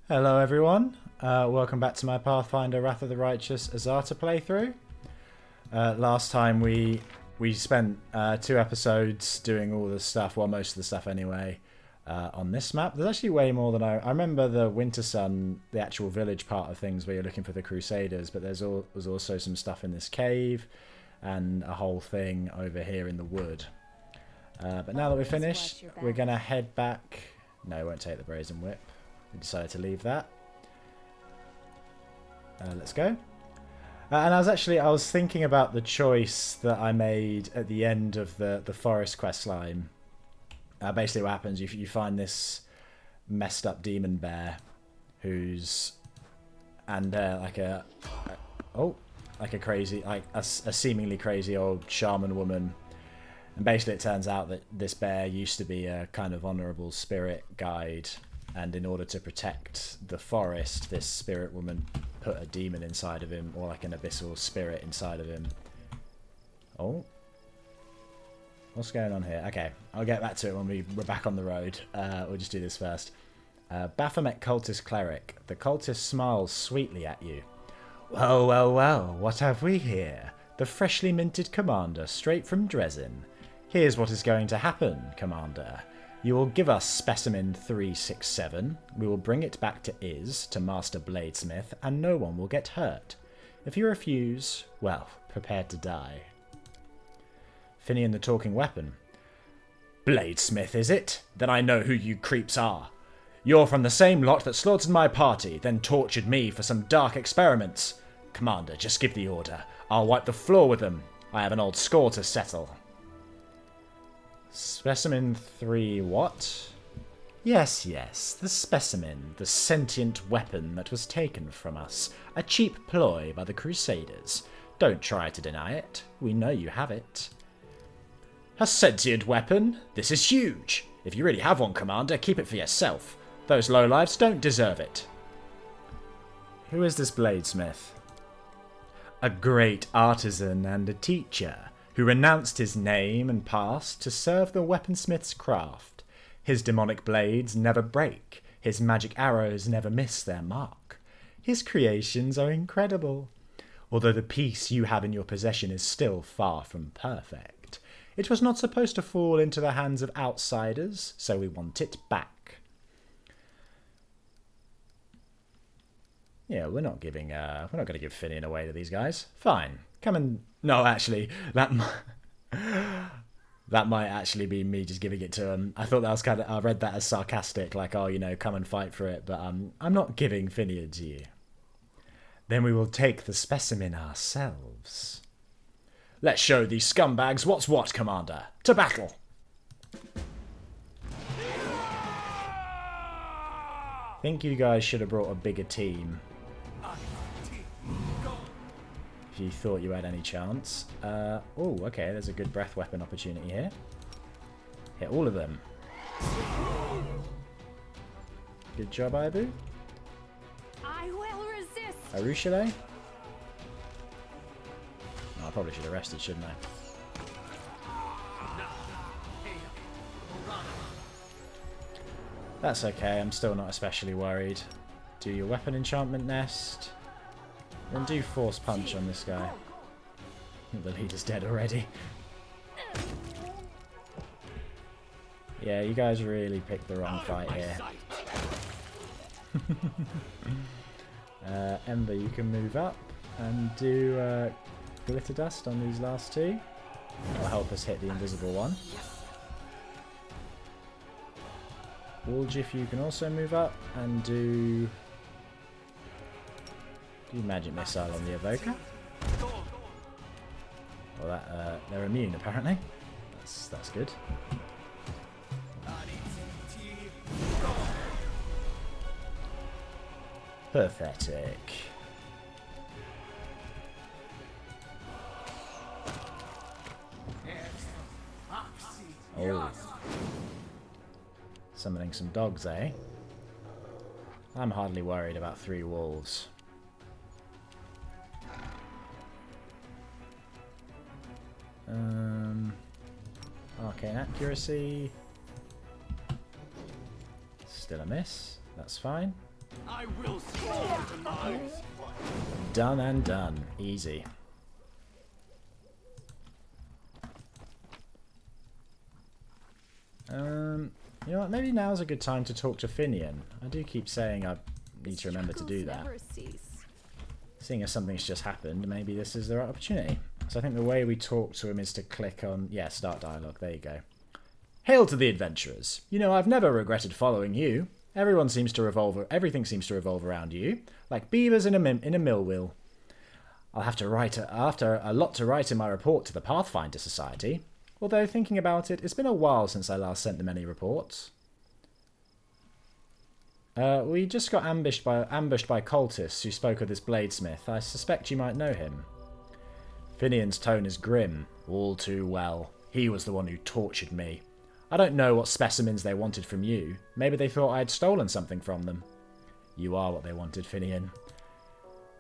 Hello everyone, welcome back to my Pathfinder Wrath of the Righteous Azata playthrough. Last time we spent 2 episodes doing all the stuff, well most of the stuff anyway, on this map. There's actually way more than I remember the Winter Sun, the actual village part of things where you're looking for the Crusaders, but was also some stuff in this cave and a whole thing over here in the wood. But now that we're finished, we're going to head back. No, we won't take the Brazen Whip. We decided to leave that. Let's go. And I was thinking about the choice that I made at the end of the forest quest line. Basically what happens, you find this messed up demon bear who's like a seemingly crazy old shaman woman. And basically it turns out that this bear used to be a kind of honourable spirit guide, and in order to protect the forest, this spirit woman put a demon inside of him, or like an abyssal spirit inside of him. Oh. What's going on here? Okay, I'll get back to it when we're back on the road. We'll just do this first. Baphomet cultist cleric. The cultist smiles sweetly at you. Well, well, well, what have we here? The freshly minted commander, straight from Dresden. Here's what is going to happen, commander. You will give us specimen 367, we will bring it back to Iz, to Master Bladesmith, and no one will get hurt. If you refuse, well, prepare to die. Finnean the Talking Weapon. Bladesmith, is it? Then I know who you creeps are. You're from the same lot that slaughtered my party, then tortured me for some dark experiments. Commander, just give the order. I'll wipe the floor with them. I have an old score to settle. Specimen 3 what? Yes, the specimen, the sentient weapon that was taken from us. A cheap ploy by the Crusaders. Don't try to deny it. We know you have it. A sentient weapon? This is huge. If you really have one, Commander, keep it for yourself. Those lowlifes don't deserve it. Who is this bladesmith? A great artisan and a teacher, who renounced his name and past to serve the weaponsmith's craft. His demonic blades never break, his magic arrows never miss their mark. His creations are incredible, although the piece you have in your possession is still far from perfect. It was not supposed to fall into the hands of outsiders, so we want it back. Yeah, we're not going to give Finnean away to these guys. Fine. Come and... No, actually, that might actually be me just giving it to him. I thought that was I read that as sarcastic, like, oh, come and fight for it, but I'm not giving Finnean to you. Then we will take the specimen ourselves. Let's show these scumbags what's what, Commander. To battle! I think you guys should have brought a bigger team. If you thought you had any chance. Oh, okay, there's a good breath weapon opportunity here. Hit all of them. Good job, Ibu. I will resist. Arushale? Oh, I probably should have rested, shouldn't I? That's okay, I'm still not especially worried. Do your weapon enchantment nest. Then do force punch on this guy. I think the leader's dead already. Yeah, you guys really picked the wrong fight here. Ember, you can move up and do glitter dust on these last 2. That'll help us hit the invisible one. Woolgif, you can also move up and do magic missile on the evoker. Well, that they're immune apparently. That's good. Pathetic. Oh. Summoning some dogs, eh? I'm hardly worried about 3 wolves. Arcane accuracy. Still a miss. That's fine. I will see your demise. Done and done. Easy. You know what? Maybe now's a good time to talk to Finnean. I do keep saying I need to remember to do that. Seeing as something's just happened, maybe this is the right opportunity. So I think the way we talk to him is to click on... Yeah, start dialogue. There you go. Hail to the adventurers. You know, I've never regretted following you. Everything seems to revolve around you, like beavers in a mill wheel. I'll have to write after a lot to write in my report to the Pathfinder Society. Although, thinking about it, it's been a while since I last sent them any reports. We just got ambushed by cultists who spoke of this bladesmith. I suspect you might know him. Finnean's tone is grim. All too well. He was the one who tortured me. I don't know what specimens they wanted from you. Maybe they thought I had stolen something from them. You are what they wanted, Finnean.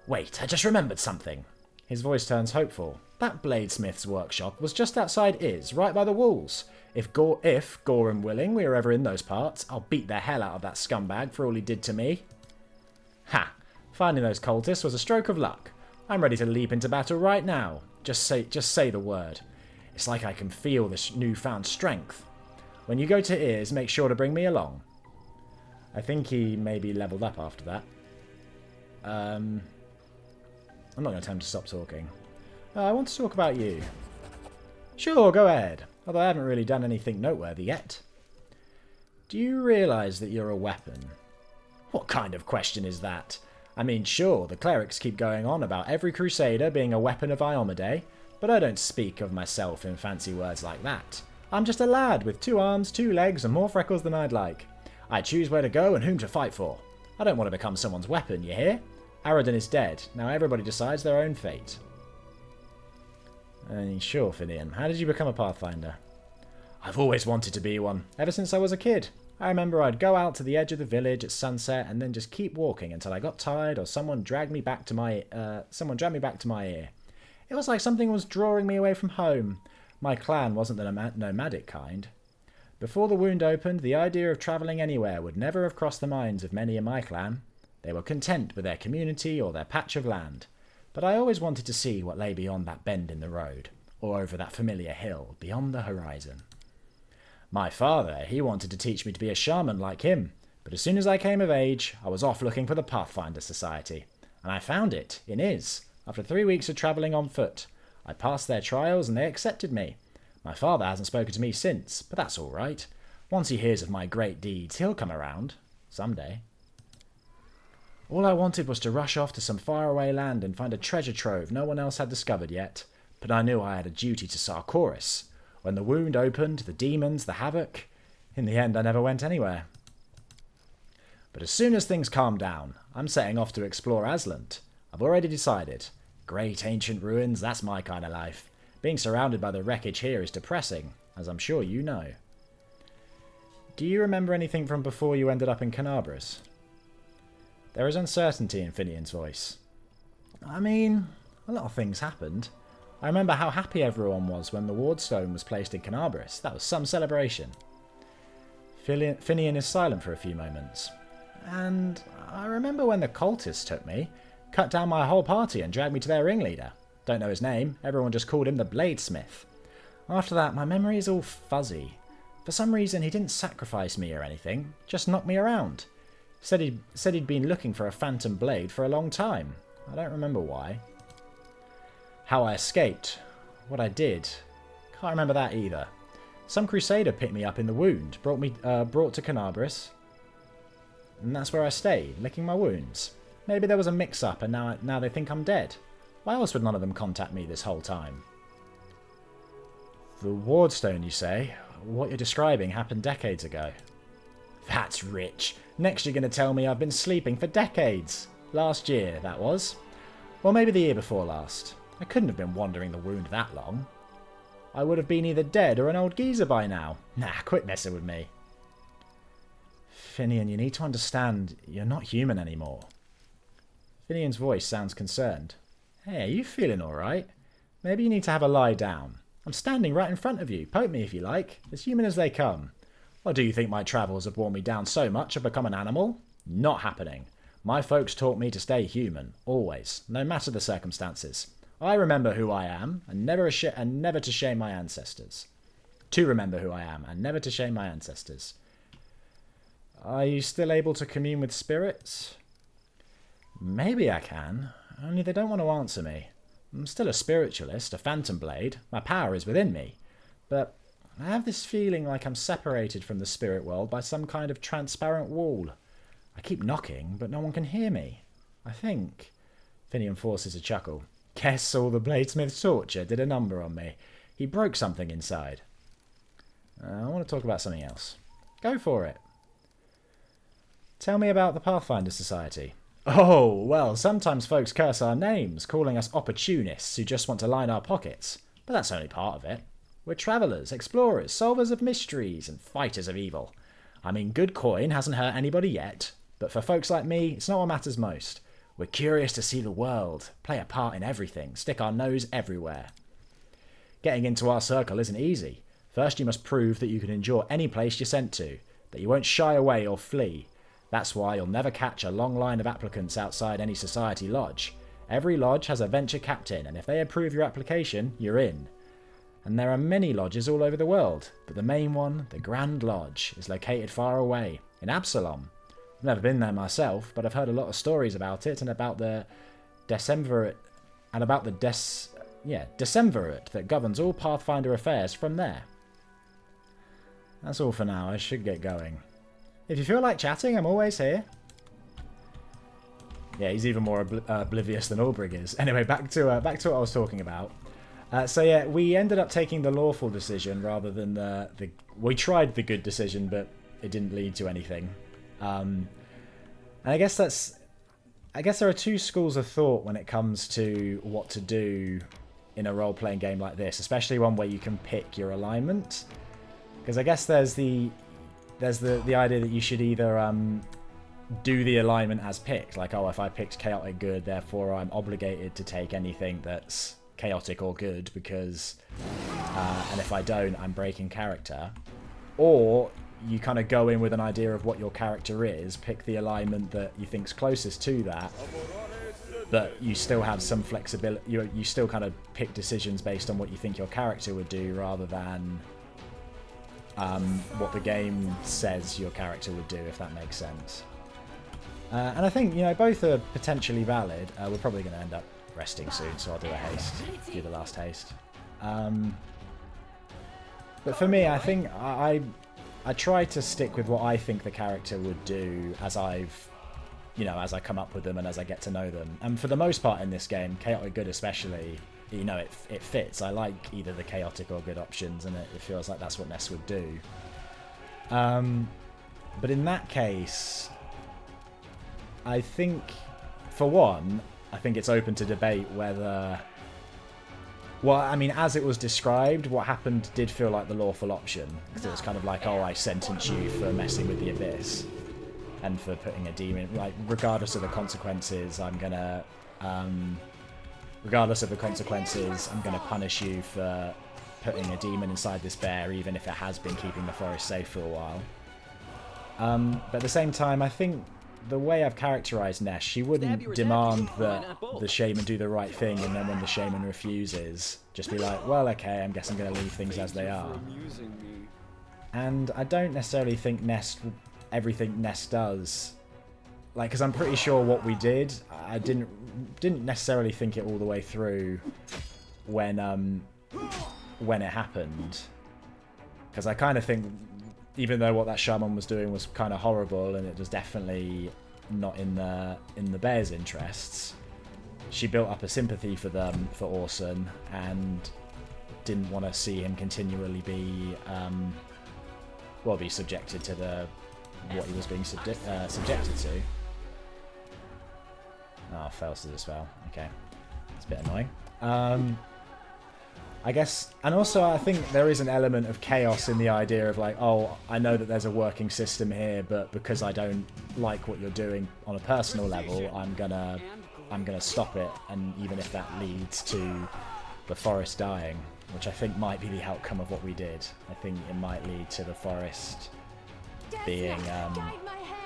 Wait, I just remembered something. His voice turns hopeful. That bladesmith's workshop was just outside Iz, right by the walls. If Gore and Willing we are ever in those parts, I'll beat the hell out of that scumbag for all he did to me. Ha! Finding those cultists was a stroke of luck. I'm ready to leap into battle right now. Just say the word. It's like I can feel this newfound strength. When you go to Iz, make sure to bring me along. I think he maybe leveled up after that. I'm not going to tell him to stop talking. I want to talk about you. Sure, go ahead. Although I haven't really done anything noteworthy yet. Do you realise that you're a weapon? What kind of question is that? I mean, sure, the clerics keep going on about every crusader being a weapon of Iomedae, but I don't speak of myself in fancy words like that. I'm just a lad with 2 arms, 2 legs, and more freckles than I'd like. I choose where to go and whom to fight for. I don't want to become someone's weapon, you hear? Aradin is dead. Now everybody decides their own fate. Sure, Finnean. How did you become a Pathfinder? I've always wanted to be one, ever since I was a kid. I remember I'd go out to the edge of the village at sunset and then just keep walking until I got tired or someone dragged me back to my ear. It was like something was drawing me away from home. My clan wasn't the nomadic kind. Before the wound opened, the idea of travelling anywhere would never have crossed the minds of many in my clan. They were content with their community or their patch of land. But I always wanted to see what lay beyond that bend in the road, or over that familiar hill, beyond the horizon. My father, he wanted to teach me to be a shaman like him, but as soon as I came of age, I was off looking for the Pathfinder Society, and I found it, in Iz, after 3 weeks of travelling on foot. I passed their trials and they accepted me. My father hasn't spoken to me since, but that's all right. Once he hears of my great deeds, he'll come around. Someday. All I wanted was to rush off to some faraway land and find a treasure trove no one else had discovered yet. But I knew I had a duty to Sarkoris. When the wound opened, the demons, the havoc... In the end, I never went anywhere. But as soon as things calm down, I'm setting off to explore Aslant. I've already decided. Great ancient ruins, that's my kind of life. Being surrounded by the wreckage here is depressing, as I'm sure you know. Do you remember anything from before you ended up in Canabras? There is uncertainty in Finnean's voice. I mean, a lot of things happened. I remember how happy everyone was when the wardstone was placed in Canabras. That was some celebration. Finnean is silent for a few moments. And I remember when the cultists took me, cut down my whole party and dragged me to their ringleader. Don't know his name, everyone just called him the Bladesmith. After that, my memory is all fuzzy. For some reason, he didn't sacrifice me or anything, just knocked me around. Said he'd been looking for a phantom blade for a long time. I don't remember why. How I escaped, what I did, can't remember that either. Some crusader picked me up in the wound, brought to Canabras, and that's where I stayed, licking my wounds. Maybe there was a mix-up and now they think I'm dead. Why else would none of them contact me this whole time? The wardstone, you say? What you're describing happened decades ago. That's rich. Next you're going to tell me I've been sleeping for decades. Last year, that was. Or maybe the year before last. I couldn't have been wandering the wound that long. I would have been either dead or an old geezer by now. Nah, quit messing with me. Finnean, you need to understand, you're not human anymore. Finnean's voice sounds concerned. Hey, are you feeling alright? Maybe you need to have a lie down. I'm standing right in front of you. Poke me if you like. As human as they come. Or do you think my travels have worn me down so much I've become an animal? Not happening. My folks taught me to stay human, always, no matter the circumstances. I remember who I am, and never to shame my ancestors. To remember who I am, and never to shame my ancestors. Are you still able to commune with spirits? Maybe I can, only they don't want to answer me. I'm still a spiritualist, a phantom blade. My power is within me. But I have this feeling like I'm separated from the spirit world by some kind of transparent wall. I keep knocking, but no one can hear me. I think... Finnean forces a chuckle. Guess all the bladesmith's torture did a number on me. He broke something inside. I want to talk about something else. Go for it. Tell me about the Pathfinder Society. Oh, well, sometimes folks curse our names, calling us opportunists who just want to line our pockets. But that's only part of it. We're travellers, explorers, solvers of mysteries, and fighters of evil. I mean, good coin hasn't hurt anybody yet, but for folks like me, it's not what matters most. We're curious to see the world, play a part in everything, stick our nose everywhere. Getting into our circle isn't easy. First, you must prove that you can endure any place you're sent to, that you won't shy away or flee. That's why you'll never catch a long line of applicants outside any society lodge. Every lodge has a venture captain, and if they approve your application, you're in. And there are many lodges all over the world, but the main one, the Grand Lodge, is located far away, in Absalom. I've never been there myself, but I've heard a lot of stories about it and about the Decemvirate that governs all Pathfinder affairs from there. That's all for now. I should get going. If you feel like chatting, I'm always here. Yeah, he's even more oblivious than Ulbrich is. Anyway, back to what I was talking about. So yeah, we ended up taking the lawful decision rather than we tried the good decision, but it didn't lead to anything. And I guess there are two schools of thought when it comes to what to do in a role-playing game like this, especially one where you can pick your alignment. Because I guess there's the idea that you should either do the alignment as picked, like, oh, if I picked chaotic good, therefore I'm obligated to take anything that's chaotic or good, because and if I don't, I'm breaking character. Or you kind of go in with an idea of what your character is, pick the alignment that you think's closest to that, but you still have some flexibility. You still kind of pick decisions based on what you think your character would do, rather than what the game says your character would do, if that makes sense. And I think, both are potentially valid. We're probably going to end up resting soon, so I'll do a haste, do the last haste. But for me, I think I try to stick with what I think the character would do as I come up with them and as I get to know them. And for the most part in this game, chaotic good especially, it fits. I like either the chaotic or good options, and it feels like that's what Ness would do. But in that case, I think, for one, I think it's open to debate whether... Well, I mean, as it was described, what happened did feel like the lawful option. Because it was kind of like, oh, I sentence you for messing with the Abyss. And for putting a demon... Like, regardless of the consequences, I'm going to punish you for putting a demon inside this bear, even if it has been keeping the forest safe for a while. But at the same time, I think the way I've characterised Nesh, she wouldn't demand that the shaman do the right thing, and then when the shaman refuses, just be like, well, okay, I guess I'm going to leave things as they are. And I don't necessarily think everything Ness does, like, because I'm pretty sure what we did, I didn't necessarily think it all the way through when it happened, because I kind of think, even though what that shaman was doing was kind of horrible and it was definitely not in the bear's interests, she built up a sympathy for them, for Orson, and didn't want to see him continually be subjected to what he was being subjected to. Oh, fails to dispel. Okay, it's a bit annoying. I guess, and also I think there is an element of chaos in the idea of like, oh, I know that there's a working system here, but because I don't like what you're doing on a personal level, I'm gonna stop it, and even if that leads to the forest dying, which I think might be the outcome of what we did. I think it might lead to the forest being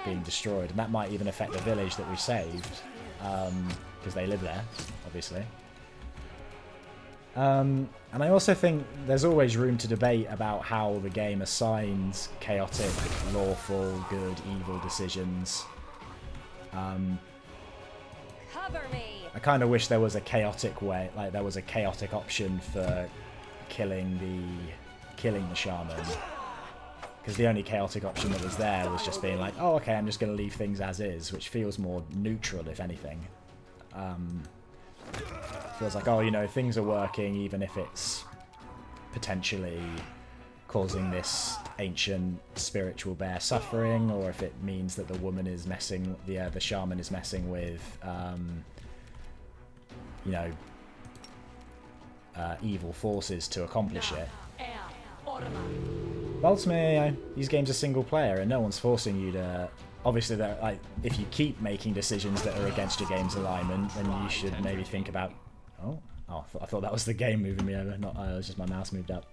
being destroyed, and that might even affect the village that we saved, because they live there, obviously. And I also think there's always room to debate about how the game assigns chaotic, lawful, good, evil decisions. Cover me. I kind of wish there was a chaotic way, like there was a chaotic option for killing the shaman. Because the only chaotic option that was there was just being like, oh, okay, I'm just going to leave things as is, which feels more neutral, if anything. Feels like, oh, you know, things are working, even if it's potentially causing this ancient spiritual bear suffering, or if it means that the woman is messing, the shaman is messing with, you know, evil forces to accomplish it. But ultimately, these games are single player, and no one's forcing you to. Obviously, like, if you keep making decisions that are against your game's alignment, then you should maybe think about. Oh, I thought that was the game moving me over. Not, it was just my mouse moved up.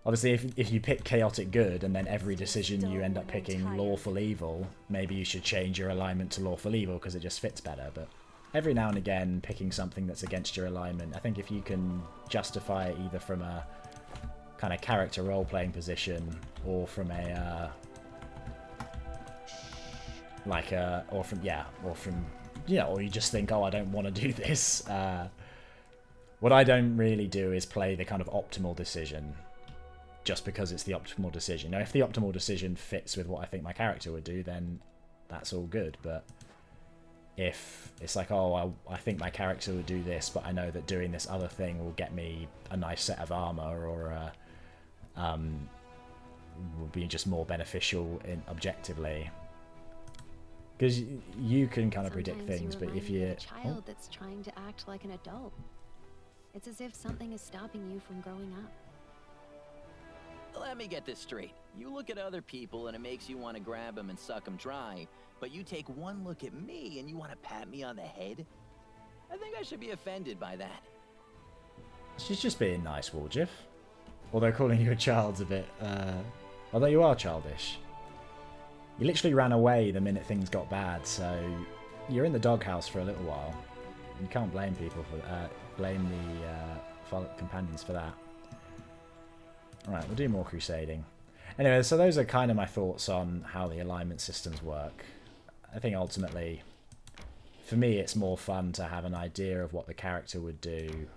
Obviously, if you pick chaotic good, and then every decision you end up picking lawful evil, maybe you should change your alignment to lawful evil because it just fits better. But every now and again, picking something that's against your alignment, I think if you can justify it either from a kind of character role-playing position, or from a or from or you just think, oh, I don't want to do this. What I don't really do is play the kind of optimal decision just because it's the optimal decision. Now, if the optimal decision fits with what I think my character would do, then that's all good. But if it's like, oh, I think my character would do this, but I know that doing this other thing will get me a nice set of armor, or will be just more beneficial objectively. Because you can kind of predict things, but if you're a child that's trying to act like an adult, it's as if something is stopping you from growing up. Let me get this straight. You look at other people and it makes you want to grab them and suck them dry, but you take one look at me and you want to pat me on the head? I think I should be offended by that. She's just being nice, Woljif. Although calling you a child's a bit, although you are childish. You literally ran away the minute things got bad, so you're in the doghouse for a little while. You can't blame people for blame the companions for that. Alright, we'll do more crusading. Anyway, so those are kind of my thoughts on how the alignment systems work. I think ultimately, for me, it's more fun to have an idea of what the character would do,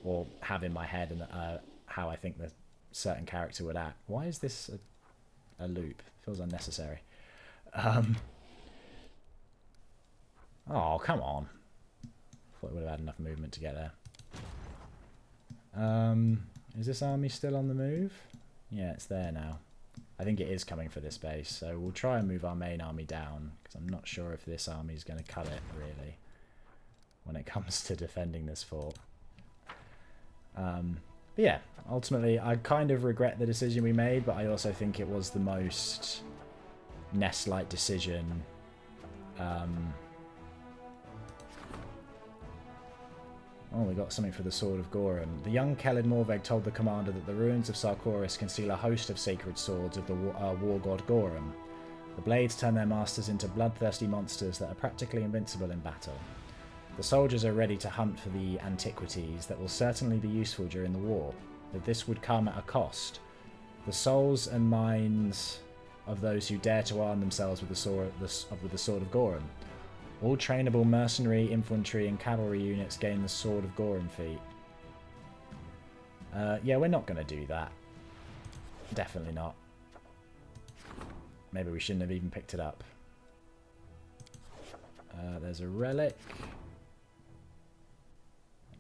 or have in my head, and how I think the certain character would act. Why is this a loop? Feels unnecessary. Oh, come on. Thought it would have had enough movement to get there. Is this army still on the move? Yeah, it's there now. I think it is coming for this base, so we'll try and move our main army down, because I'm not sure if this army is going to cut it, really, when it comes to defending this fort. But yeah, ultimately, I kind of regret the decision we made, but I also think it was the most Nest-like decision. Oh, we got something for the Sword of Gorham. The young Kelid Morveg told the commander that the ruins of Sarkoris conceal a host of sacred swords of the war god Gorham. The blades turn their masters into bloodthirsty monsters that are practically invincible in battle. The soldiers are ready to hunt for the antiquities that will certainly be useful during the war, but this would come at a cost. The souls and minds of those who dare to arm themselves with the Sword of Gorham. All trainable mercenary, infantry, and cavalry units gain the Sword of Gorham feat. Yeah, we're not going to do that. Definitely not. Maybe we shouldn't have even picked it up. There's a relic.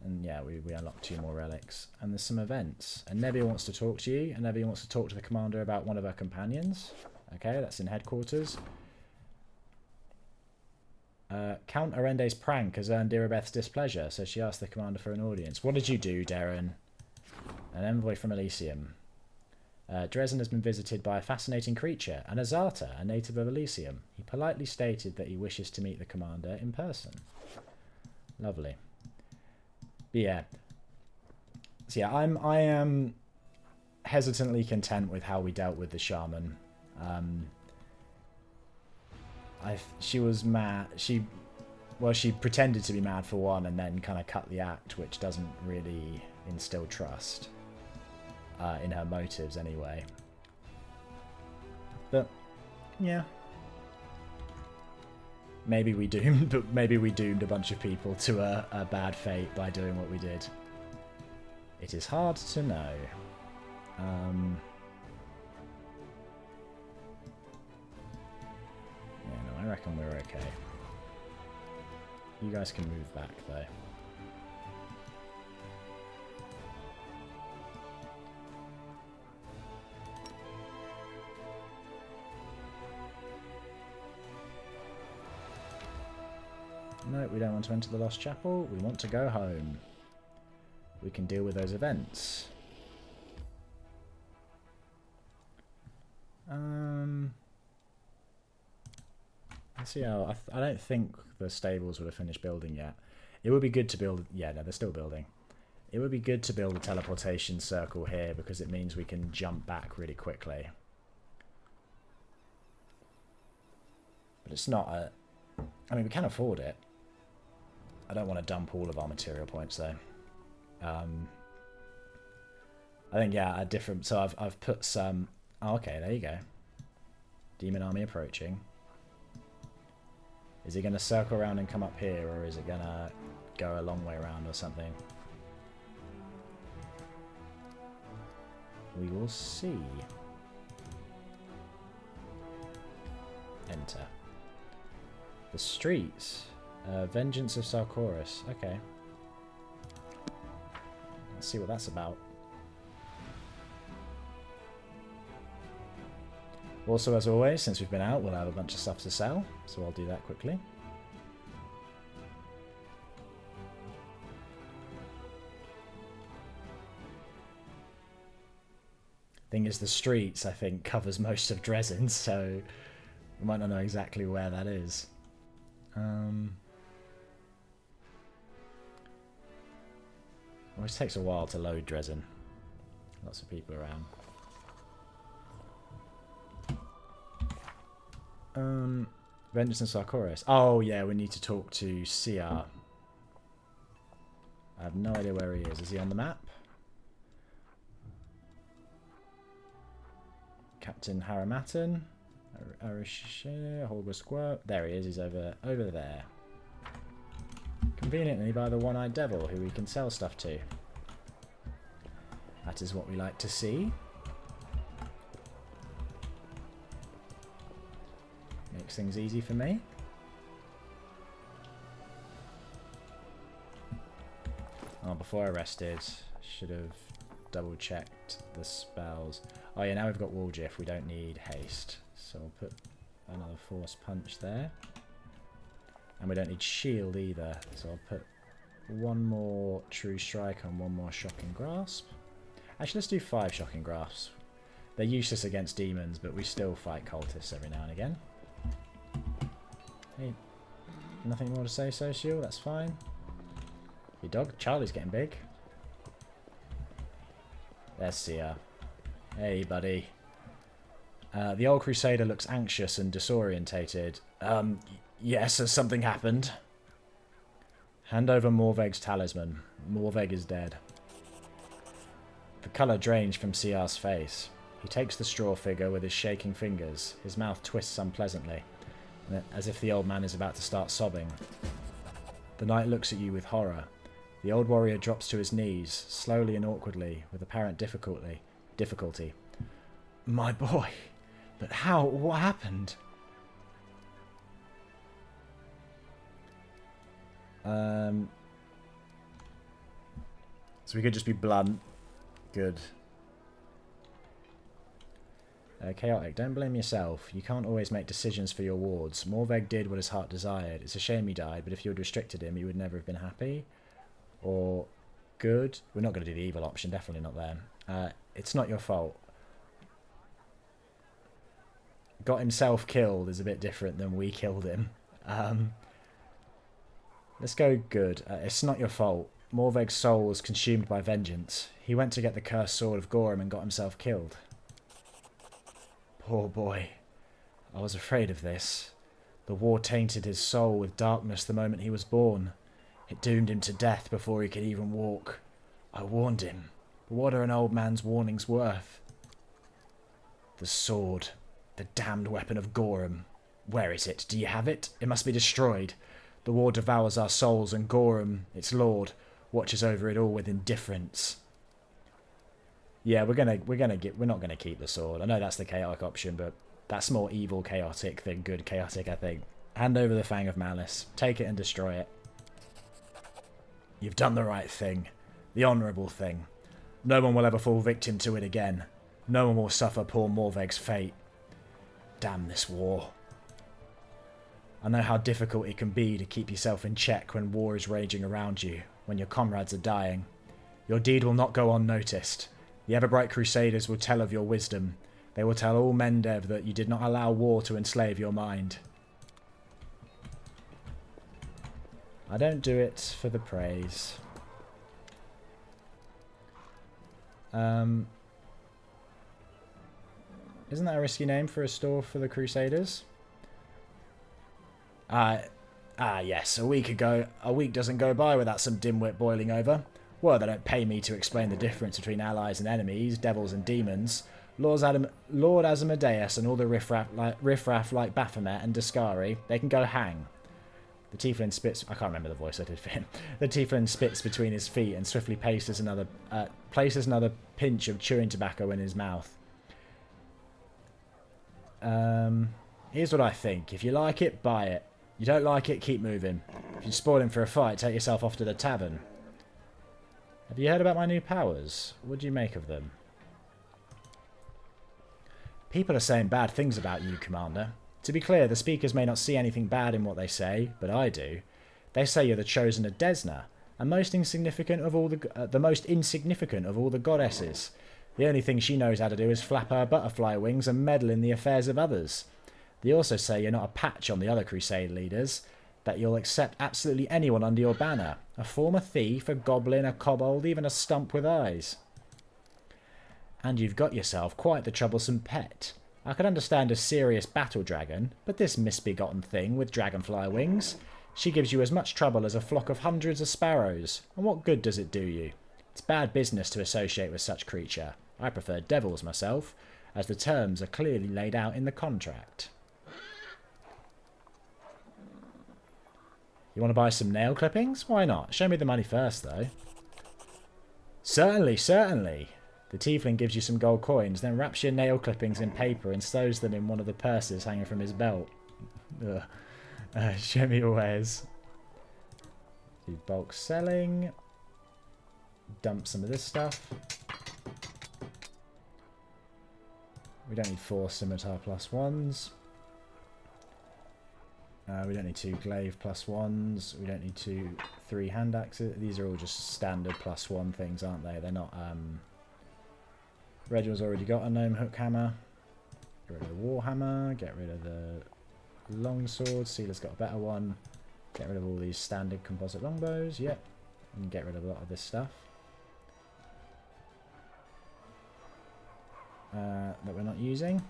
And yeah, we unlocked 2 more relics. And there's some events. And Nebbia wants to talk to you. And Nebbia wants to talk to the commander about one of her companions. Okay, that's in headquarters. Count Arende's prank has earned Irabeth's displeasure, so she asked the commander for an audience. What did you do, Darren? An envoy from Elysium. Dresden has been visited by a fascinating creature, an Azata, a native of Elysium. He politely stated that he wishes to meet the commander in person. Lovely. But yeah. So yeah, I am hesitantly content with how we dealt with the shaman. She was mad. She pretended to be mad for one, and then kind of cut the act, which doesn't really instill trust in her motives, anyway. But yeah, maybe we doomed a bunch of people to a bad fate by doing what we did. It is hard to know. Yeah, no, I reckon we're okay. You guys can move back, though. No, we don't want to enter the Lost Chapel. We want to go home. We can deal with those events. Let's see how... I don't think the stables would have finished building yet. It would be good to build... Yeah, no, they're still building. It would be good to build a teleportation circle here because it means we can jump back really quickly. But it's not a... I mean, we can afford it. I don't want to dump all of our material points, though. I think, yeah, a different... So I've put some... Oh, okay, there you go. Demon army approaching. Is he going to circle around and come up here, or is it going to go a long way around or something? We will see. Enter. The streets. Vengeance of Sarkoris. Okay. Let's see what that's about. Also, as always, since we've been out, we'll have a bunch of stuff to sell, so I'll do that quickly. Thing is, the streets, I think, covers most of Dresden, so we might not know exactly where that is. Always takes a while to load Dresden. Lots of people around. Vengeance and Sarkoris. Oh yeah, we need to talk to Sia. I have no idea where he is. Is he on the map? Captain Haramatten. Holger Squirt. There he is. He's over there. Conveniently by the one-eyed devil who we can sell stuff to. That is what we like to see. Makes things easy for me. Oh, before I rested, should have double checked the spells. Oh yeah, now we've got Wall Jiff, we don't need haste. So I'll put another Force Punch there. And we don't need shield either, so I'll put one more True Strike and one more Shocking Grasp. Actually, let's do 5 Shocking Grasps. They're useless against demons, but we still fight cultists every now and again. Hey, nothing more to say, Social? That's fine. Your dog? Charlie's getting big. There's Sia. Hey, buddy. The old Crusader looks anxious and disorientated. Yes, has something happened? Hand over Morveg's talisman. Morveg is dead. The colour drains from Sia's face. He takes the straw figure with his shaking fingers. His mouth twists unpleasantly, as if the old man is about to start sobbing. The knight looks at you with horror. The old warrior drops to his knees, slowly and awkwardly, with apparent difficulty. My boy! But how? What happened? So we could just be blunt. Good. Chaotic, don't blame yourself. You can't always make decisions for your wards. Morveg did what his heart desired. It's a shame he died, but if you had restricted him, he would never have been happy. Or good. We're not going to do the evil option, definitely not there. It's not your fault. Got himself killed is a bit different than we killed him. Let's go good. It's not your fault. Morveg's soul was consumed by vengeance. He went to get the cursed sword of Gorham and got himself killed. Poor boy. I was afraid of this. The war tainted his soul with darkness the moment he was born. It doomed him to death before he could even walk. I warned him, but what are an old man's warnings worth? The sword, the damned weapon of Gorham. Where is it? Do you have it? It must be destroyed. The war devours our souls, and Gorham, its lord, watches over it all with indifference. Yeah, we're not gonna keep the sword. I know that's the chaotic option, but that's more evil chaotic than good chaotic, I think. Hand over the Fang of Malice. Take it and destroy it. You've done the right thing. The honourable thing. No one will ever fall victim to it again. No one will suffer poor Morveg's fate. Damn this war. I know how difficult it can be to keep yourself in check when war is raging around you, when your comrades are dying. Your deed will not go unnoticed. The Everbright Crusaders will tell of your wisdom. They will tell all Mendev that you did not allow war to enslave your mind. I don't do it for the praise. Isn't that a risky name for a store for the Crusaders? Yes, a week ago. A week doesn't go by without some dimwit boiling over. Well, they don't pay me to explain the difference between allies and enemies, devils and demons. Lord Asmodeus and all the riffraff like Baphomet and Dascari, they can go hang. The tiefling spits... I can't remember the voice I did for him. The tiefling spits between his feet and swiftly places another pinch of chewing tobacco in his mouth. Here's what I think. If you like it, buy it. You don't like it, keep moving. If you're spoiling for a fight, take yourself off to the tavern. Have you heard about my new powers? What do you make of them? People are saying bad things about you, Commander. To be clear, the speakers may not see anything bad in what they say, but I do. They say you're the chosen of Desna, and the most insignificant of all the goddesses. The only thing she knows how to do is flap her butterfly wings and meddle in the affairs of others. They also say you're not a patch on the other crusade leaders, that you'll accept absolutely anyone under your banner. A former thief, a goblin, a kobold, even a stump with eyes. And you've got yourself quite the troublesome pet. I could understand a serious battle dragon, but this misbegotten thing with dragonfly wings, she gives you as much trouble as a flock of hundreds of sparrows. And what good does it do you? It's bad business to associate with such creature. I prefer devils myself, as the terms are clearly laid out in the contract. You want to buy some nail clippings? Why not? Show me the money first, though. Certainly, certainly. The tiefling gives you some gold coins, then wraps your nail clippings in paper and stows them in one of the purses hanging from his belt. Show me your wares. Do bulk selling. Dump some of this stuff. We don't need 4 scimitar +1s. We don't need 2 glaive +1s. We don't need 3 hand axes. These are all just standard +1 things, aren't they? They're not... Reginald's already got a gnome hook hammer. Get rid of the war hammer. Get rid of the longsword. Sealer's got a better one. Get rid of all these standard composite longbows. Yep. And get rid of a lot of this stuff. That we're not using.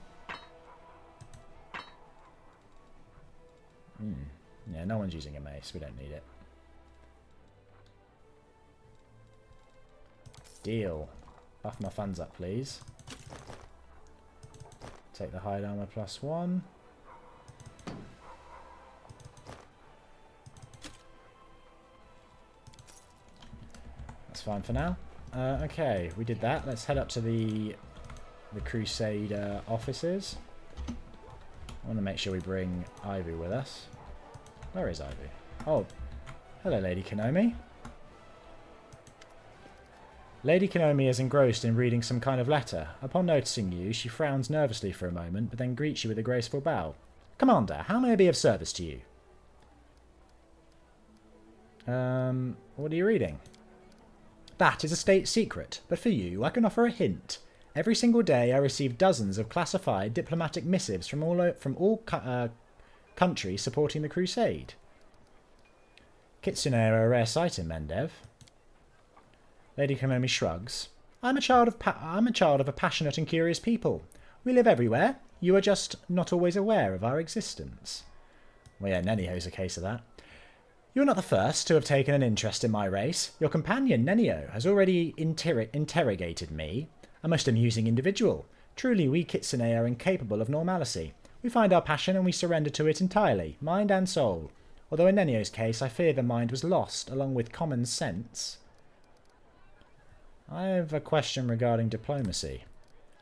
Yeah, no one's using a mace. We don't need it. Deal. Buff my funds up, please. Take the hide armor +1. That's fine for now. Okay, we did that. Let's head up to the Crusader offices. I want to make sure we bring Ivy with us. Where is Ivy? Oh, hello, Lady Konomi. Lady Konomi is engrossed in reading some kind of letter. Upon noticing you, she frowns nervously for a moment, but then greets you with a graceful bow. Commander, how may I be of service to you? What are you reading? That is a state secret, but for you, I can offer a hint. Every single day, I receive dozens of classified diplomatic missives from all countries supporting the crusade. Kitsune are a rare sight in Mendev. Lady Konomi shrugs. I'm a child of a passionate and curious people. We live everywhere. You are just not always aware of our existence. Well, yeah, Nenio's a case of that. You're not the first to have taken an interest in my race. Your companion, Nenio, has already interrogated me. A most amusing individual. Truly, we Kitsune are incapable of normalcy. We find our passion and we surrender to it entirely, mind and soul. Although in Nenio's case, I fear the mind was lost, along with common sense. I have a question regarding diplomacy.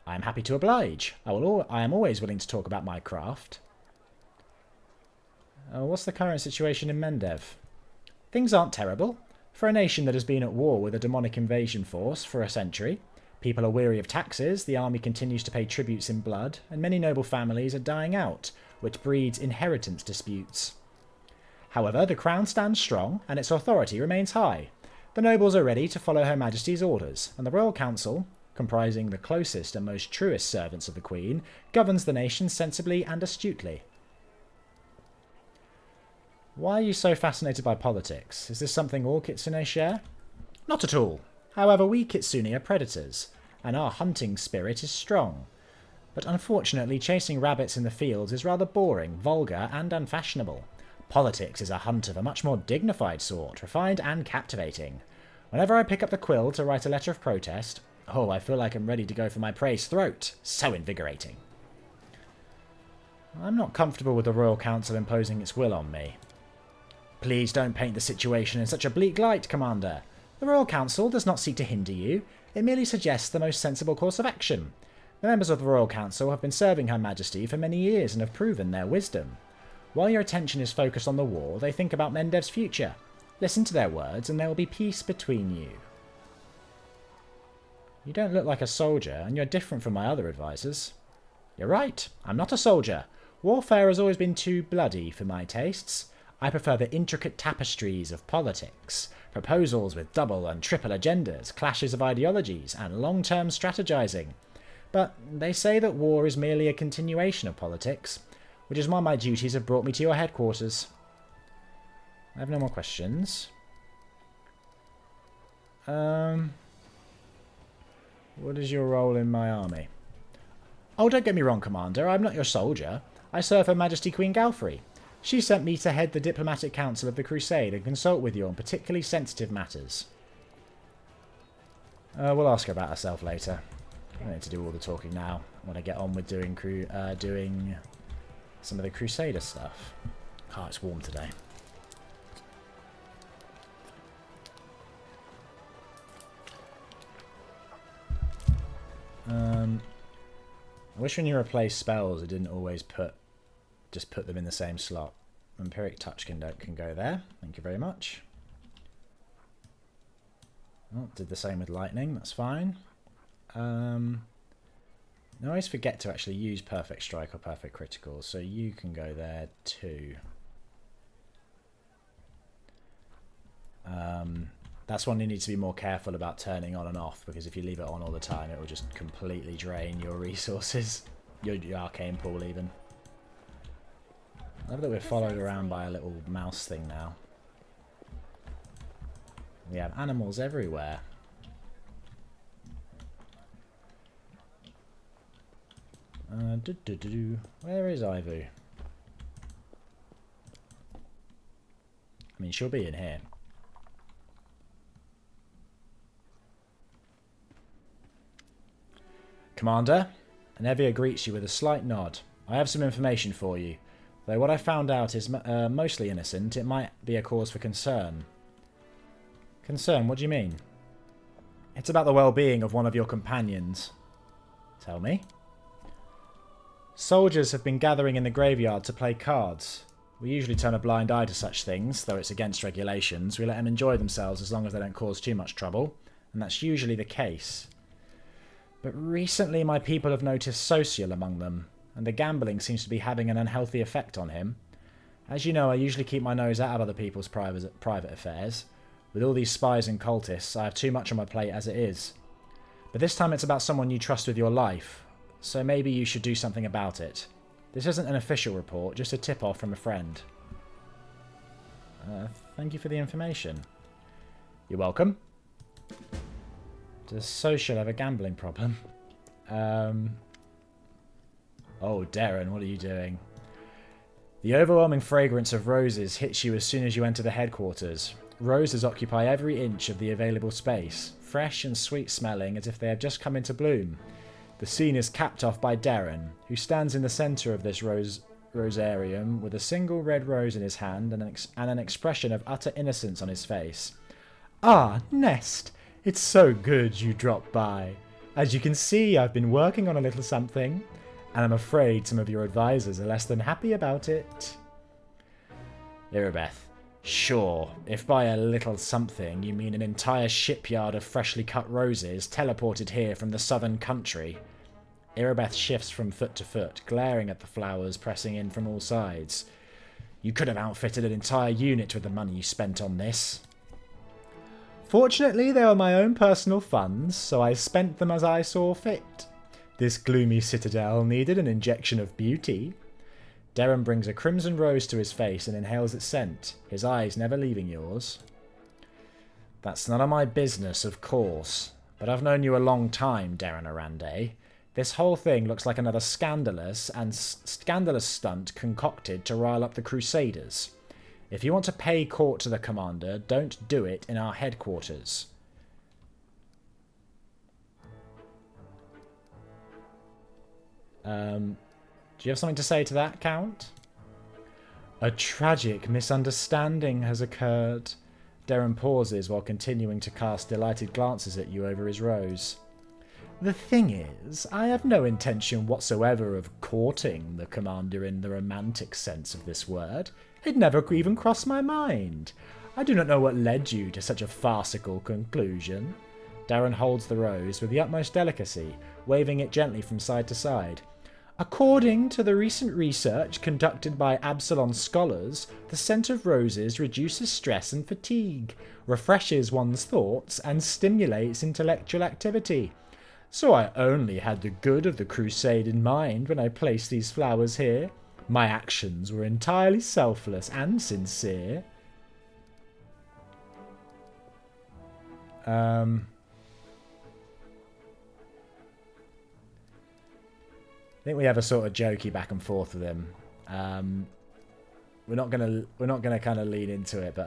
I am happy to oblige. I am always willing to talk about my craft. What's the current situation in Mendev? Things aren't terrible. For a nation that has been at war with a demonic invasion force for a century, people are weary of taxes, the army continues to pay tributes in blood, and many noble families are dying out, which breeds inheritance disputes. However, the crown stands strong, and its authority remains high. The nobles are ready to follow Her Majesty's orders, and the Royal Council, comprising the closest and most truest servants of the Queen, governs the nation sensibly and astutely. Why are you so fascinated by politics? Is this something all Kitsune share? Not at all. However, we Kitsune are predators, and our hunting spirit is strong. But unfortunately, chasing rabbits in the fields is rather boring, vulgar, and unfashionable. Politics is a hunt of a much more dignified sort, refined and captivating. Whenever I pick up the quill to write a letter of protest, oh, I feel like I'm ready to go for my prey's throat. So invigorating. I'm not comfortable with the Royal Council imposing its will on me. Please don't paint the situation in such a bleak light, Commander. The Royal Council does not seek to hinder you. It merely suggests the most sensible course of action. The members of the Royal Council have been serving Her Majesty for many years and have proven their wisdom. While your attention is focused on the war, they think about Mendev's future. Listen to their words and there will be peace between you. You don't look like a soldier, and you're different from my other advisors. You're right, I'm not a soldier. Warfare has always been too bloody for my tastes. I prefer the intricate tapestries of politics, proposals with double and triple agendas, clashes of ideologies, and long-term strategizing. But they say that war is merely a continuation of politics, which is why my duties have brought me to your headquarters. I have no more questions. What is your role in my army? Oh, don't get me wrong, Commander. I'm not your soldier. I serve Her Majesty Queen Galfrey. She sent me to head the Diplomatic Council of the Crusade and consult with you on particularly sensitive matters. We'll ask her about herself later. I don't need to do all the talking now. I want to get on with doing some of the Crusader stuff. Oh, it's warm today. I wish when you replace spells it didn't always just put them in the same slot. Empiric Touch can go there. Thank you very much. Oh, did the same with Lightning. That's fine. I always forget to actually use Perfect Strike or Perfect Critical, so you can go there too. That's one you need to be more careful about turning on and off, because if you leave it on all the time, it will just completely drain your resources. Your arcane pool, even. I love that we're followed around by a little mouse thing now. We have animals everywhere. Where is Ivu? I mean, she'll be in here. Commander, Anevia greets you with a slight nod. I have some information for you. Though what I found out is mostly innocent, it might be a cause for concern. Concern? What do you mean? It's about the well-being of one of your companions. Tell me. Soldiers have been gathering in the graveyard to play cards. We usually turn a blind eye to such things, though it's against regulations. We let them enjoy themselves as long as they don't cause too much trouble, and that's usually the case. But recently my people have noticed Social among them, and the gambling seems to be having an unhealthy effect on him. As you know, I usually keep my nose out of other people's private affairs. With all these spies and cultists, I have too much on my plate as it is. But this time it's about someone you trust with your life, so maybe you should do something about it. This isn't an official report, just a tip-off from a friend. Thank you for the information. You're welcome. Does Social have a gambling problem? Oh, Darren, what are you doing? The overwhelming fragrance of roses hits you as soon as you enter the headquarters. Roses occupy every inch of the available space, fresh and sweet smelling as if they have just come into bloom. The scene is capped off by Darren, who stands in the centre of this rosarium with a single red rose in his hand and an expression of utter innocence on his face. "Ah, Nest, it's so good you dropped by. As you can see, I've been working on a little something, and I'm afraid some of your advisors are less than happy about it." Irabeth: "Sure, if by a little something you mean an entire shipyard of freshly cut roses teleported here from the southern country." Irabeth shifts from foot to foot, glaring at the flowers pressing in from all sides. "You could have outfitted an entire unit with the money you spent on this." "Fortunately, they were my own personal funds, so I spent them as I saw fit. This gloomy citadel needed an injection of beauty." Darren brings a crimson rose to his face and inhales its scent, his eyes never leaving yours. "That's none of my business, of course, but I've known you a long time, Darren Arande. This whole thing looks like another scandalous stunt concocted to rile up the Crusaders. If you want to pay court to the commander, don't do it in our headquarters." Do you have something to say to that, Count? "A tragic misunderstanding has occurred." Darren pauses while continuing to cast delighted glances at you over his rose. "The thing is, I have no intention whatsoever of courting the commander in the romantic sense of this word. It never even crossed my mind. I do not know what led you to such a farcical conclusion." Darren holds the rose with the utmost delicacy, waving it gently from side to side. "According to the recent research conducted by Absalon scholars, the scent of roses reduces stress and fatigue, refreshes one's thoughts, and stimulates intellectual activity. So I only had the good of the crusade in mind when I placed these flowers here. My actions were entirely selfless and sincere." I think we have a sort of jokey back and forth with him. We're not gonna kind of lean into it, but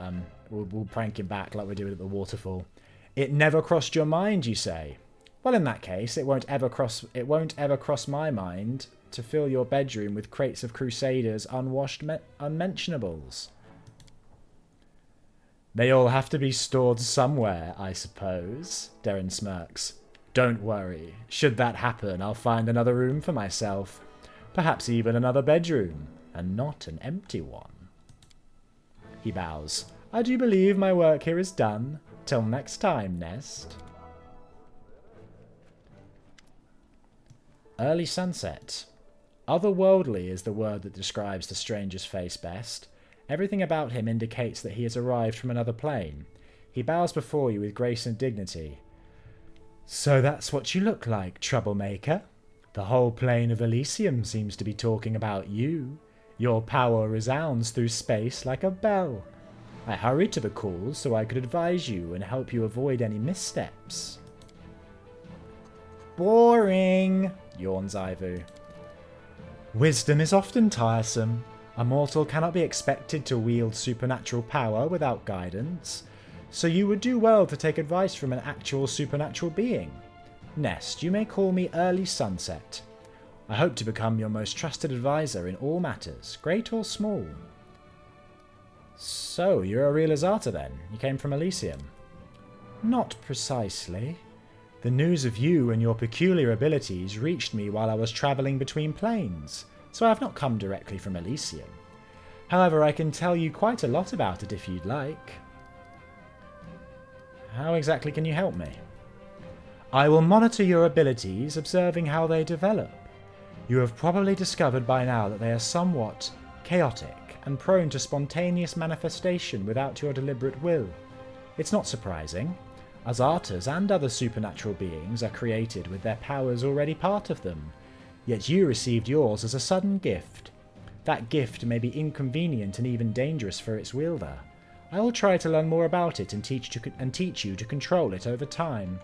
we'll prank him back like we do at the waterfall. "It never crossed your mind, you say? Well, in that case, it won't ever cross my mind to fill your bedroom with crates of Crusaders' unwashed unmentionables." "They all have to be stored somewhere, I suppose," Darren smirks. "Don't worry. Should that happen, I'll find another room for myself. Perhaps even another bedroom, and not an empty one." He bows. "I do believe my work here is done. Till next time, Nest." Early sunset. Otherworldly is the word that describes the stranger's face best. Everything about him indicates that he has arrived from another plane. He bows before you with grace and dignity. "So that's what you look like, troublemaker. The whole plane of Elysium seems to be talking about you. Your power resounds through space like a bell. I hurried to the call so I could advise you and help you avoid any missteps." "Boring," yawns Ivu. "Wisdom is often tiresome. A mortal cannot be expected to wield supernatural power without guidance. So you would do well to take advice from an actual supernatural being. Nest, you may call me Early Sunset. I hope to become your most trusted advisor in all matters, great or small." "So, you're a real Azata then? You came from Elysium?" "Not precisely. The news of you and your peculiar abilities reached me while I was travelling between planes, so I have not come directly from Elysium. However, I can tell you quite a lot about it if you'd like." "How exactly can you help me?" "I will monitor your abilities, observing how they develop. You have probably discovered by now that they are somewhat chaotic and prone to spontaneous manifestation without your deliberate will. It's not surprising. Azatas and other supernatural beings are created with their powers already part of them, yet you received yours as a sudden gift. That gift may be inconvenient and even dangerous for its wielder. I will try to learn more about it and teach you to control it over time.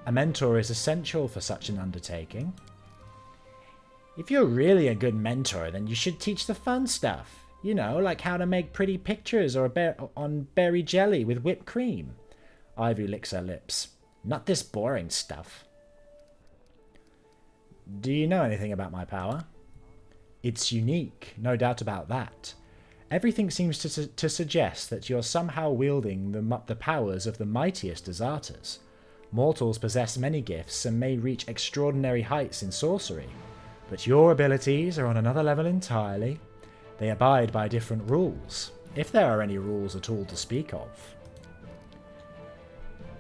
A mentor is essential for such an undertaking." "If you're really a good mentor, then you should teach the fun stuff. You know, like how to make pretty pictures or on berry jelly with whipped cream. Ivy licks her lips. Not this boring stuff. Do you know anything about my power? It's unique, no doubt about that. Everything seems to suggest that you're somehow wielding the powers of the mightiest Azatas. Mortals possess many gifts and may reach extraordinary heights in sorcery, but your abilities are on another level entirely. They abide by different rules, if there are any rules at all to speak of.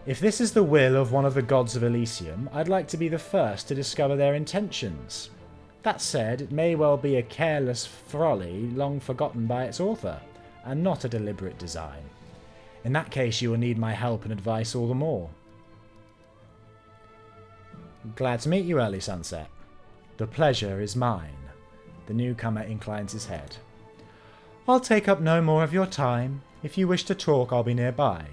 If this is the will of one of the gods of Elysium, I'd like to be the first to discover their intentions. That said, it may well be a careless folly long forgotten by its author, and not a deliberate design. In that case, you will need my help and advice all the more. Glad to meet you, Early Sunset. The pleasure is mine. The newcomer inclines his head. I'll take up no more of your time. If you wish to talk, I'll be nearby.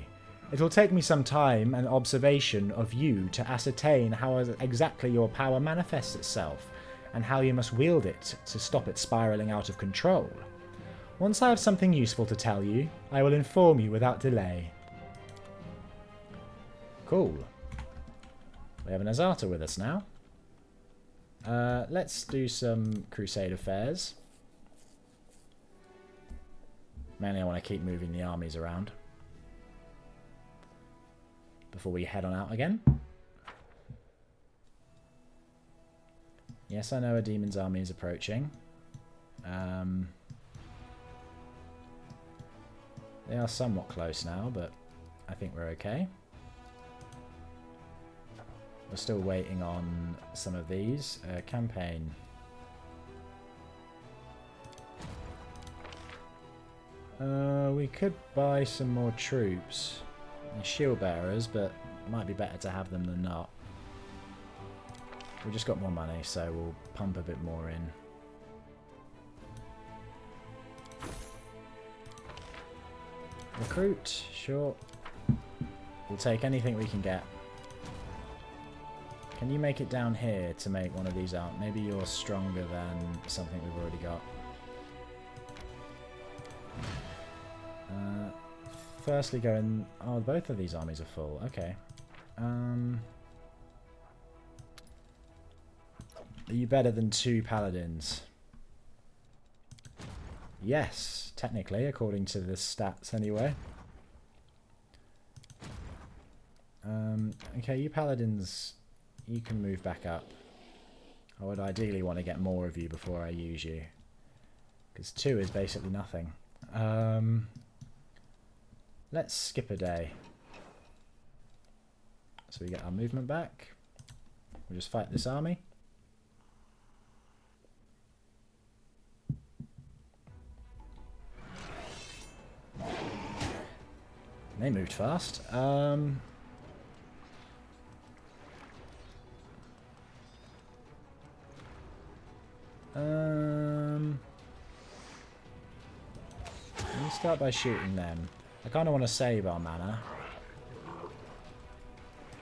It'll take me some time and observation of you to ascertain how exactly your power manifests itself, and how you must wield it to stop it spiraling out of control. Once I have something useful to tell you, I will inform you without delay. Cool. We have an Azata with us now. Let's do some Crusade affairs. Mainly I want to keep moving the armies around before we head on out again. Yes, I know a demon's army is approaching. They are somewhat close now, but I think we're okay. We're still waiting on some of these. Campaign. We could buy some more troops. Shield bearers, but it might be better to have them than not. We've just got more money, so we'll pump a bit more in. Recruit, sure. We'll take anything we can get. Can you make it down here to make one of these out? Maybe you're stronger than something we've already got. Firstly going... Oh, both of these armies are full. Okay. Are you better than 2 paladins? Yes, technically, according to the stats anyway. Okay, you paladins, you can move back up. I would ideally want to get more of you before I use you, because 2 is basically nothing. Let's skip a day. So we get our movement back. We'll just fight this army. They moved fast. Can we start by shooting them? I kind of want to save our mana.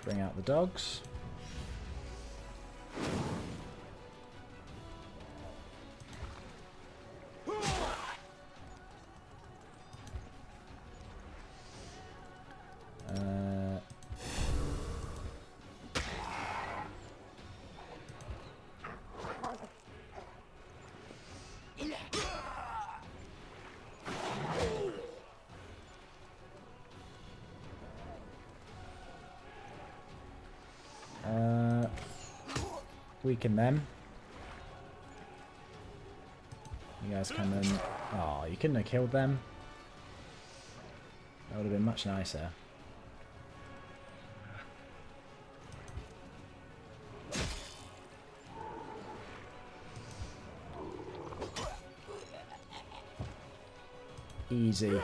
Bring out the dogs. Weaken them. You guys come in. Oh, you couldn't have killed them. That would have been much nicer. Easy.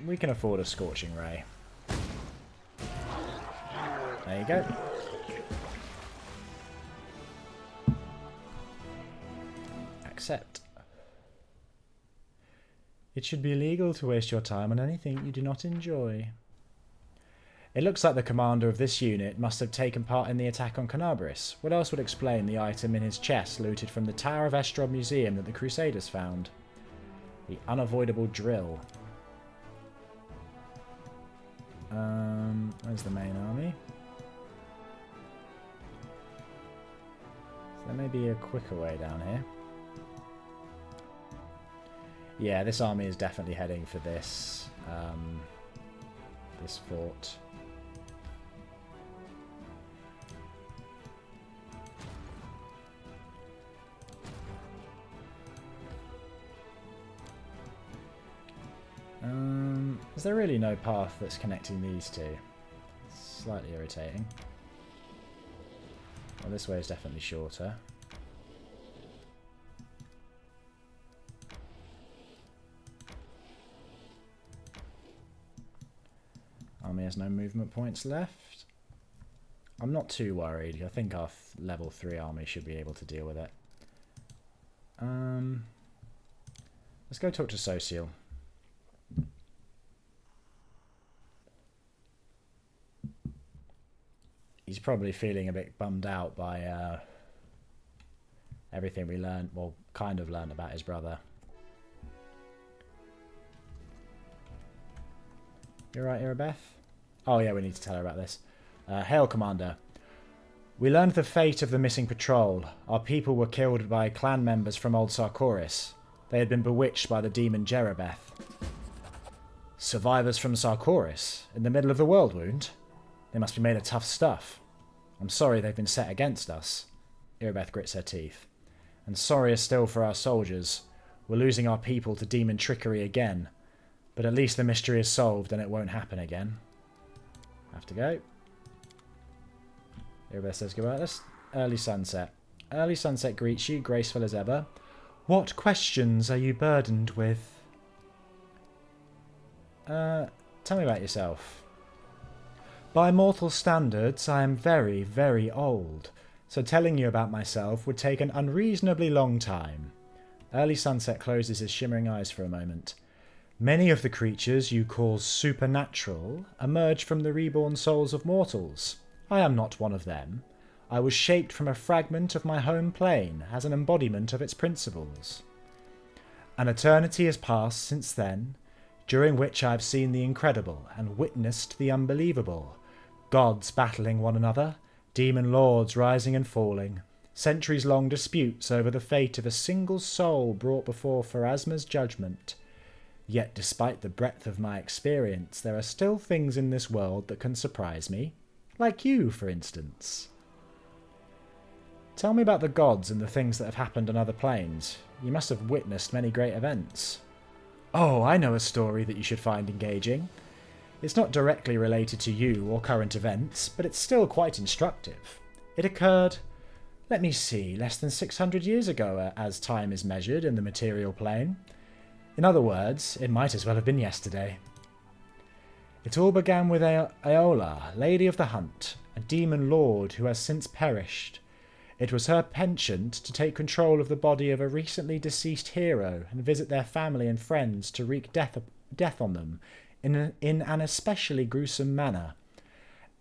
We can afford a Scorching Ray. There you go. Accept. It should be illegal to waste your time on anything you do not enjoy. It looks like the commander of this unit must have taken part in the attack on Canabris. What else would explain the item in his chest looted from the Tower of Estrod Museum that the Crusaders found? The unavoidable drill. Where's the main army? So there may be a quicker way down here. Yeah, this army is definitely heading for this this fort. Is there really no path that's connecting these two? It's slightly irritating. Well, this way is definitely shorter. Army has no movement points left. I'm not too worried. I think our level 3 army should be able to deal with it. Let's go talk to Social. He's probably feeling a bit bummed out by everything we learned, well, kind of learned about his brother. You alright, Irabeth? Oh yeah, we need to tell her about this. Hail, Commander. We learned the fate of the missing patrol. Our people were killed by clan members from Old Sarkoris. They had been bewitched by the demon Jerabeth. Survivors from Sarkoris? In the middle of the world wound? They must be made of tough stuff. I'm sorry they've been set against us. Irabeth grits her teeth. And sorrier still for our soldiers. We're losing our people to demon trickery again. But at least the mystery is solved and it won't happen again. Have to go. Irabeth says goodbye. This early sunset. Early sunset greets you, graceful as ever. What questions are you burdened with? Tell me about yourself. By mortal standards, I am very, very old, so telling you about myself would take an unreasonably long time. Early sunset closes his shimmering eyes for a moment. Many of the creatures you call supernatural emerge from the reborn souls of mortals. I am not one of them. I was shaped from a fragment of my home plane as an embodiment of its principles. An eternity has passed since then, during which I have seen the incredible and witnessed the unbelievable. Gods battling one another, demon lords rising and falling, centuries-long disputes over the fate of a single soul brought before Pharasma's judgment. Yet despite the breadth of my experience, there are still things in this world that can surprise me. Like you, for instance. Tell me about the gods and the things that have happened on other planes. You must have witnessed many great events. Oh, I know a story that you should find engaging. It's not directly related to you or current events, but it's still quite instructive. It occurred, let me see, less than 600 years ago, as time is measured in the material plane. In other words, it might as well have been yesterday. It all began with Aola, Lady of the Hunt, a demon lord who has since perished. It was her penchant to take control of the body of a recently deceased hero and visit their family and friends to wreak death on them in an especially gruesome manner.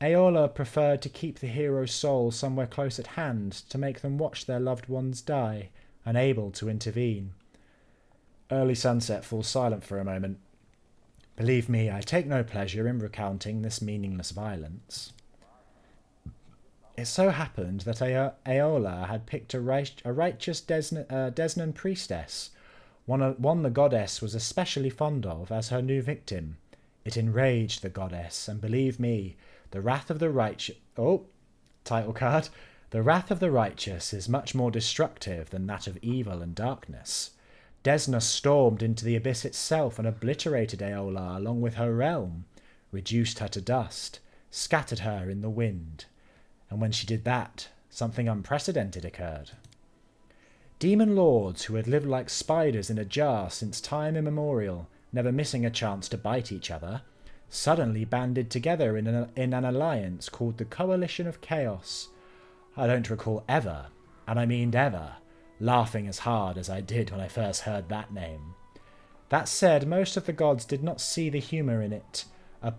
Aola preferred to keep the hero's soul somewhere close at hand to make them watch their loved ones die, unable to intervene. Early sunset falls silent for a moment. Believe me, I take no pleasure in recounting this meaningless violence. It so happened that Aola had picked a righteous Desnan priestess, one the goddess was especially fond of, as her new victim. It enraged the goddess, and believe me, the wrath of the righteous... Oh, title card. The wrath of the righteous is much more destructive than that of evil and darkness. Desna stormed into the abyss itself and obliterated Aola along with her realm, reduced her to dust, scattered her in the wind. And when she did that, something unprecedented occurred. Demon lords who had lived like spiders in a jar since time immemorial, never missing a chance to bite each other, suddenly banded together in an alliance called the Coalition of Chaos. I don't recall ever, and I mean ever, laughing as hard as I did when I first heard that name. That said, most of the gods did not see the humour in it. A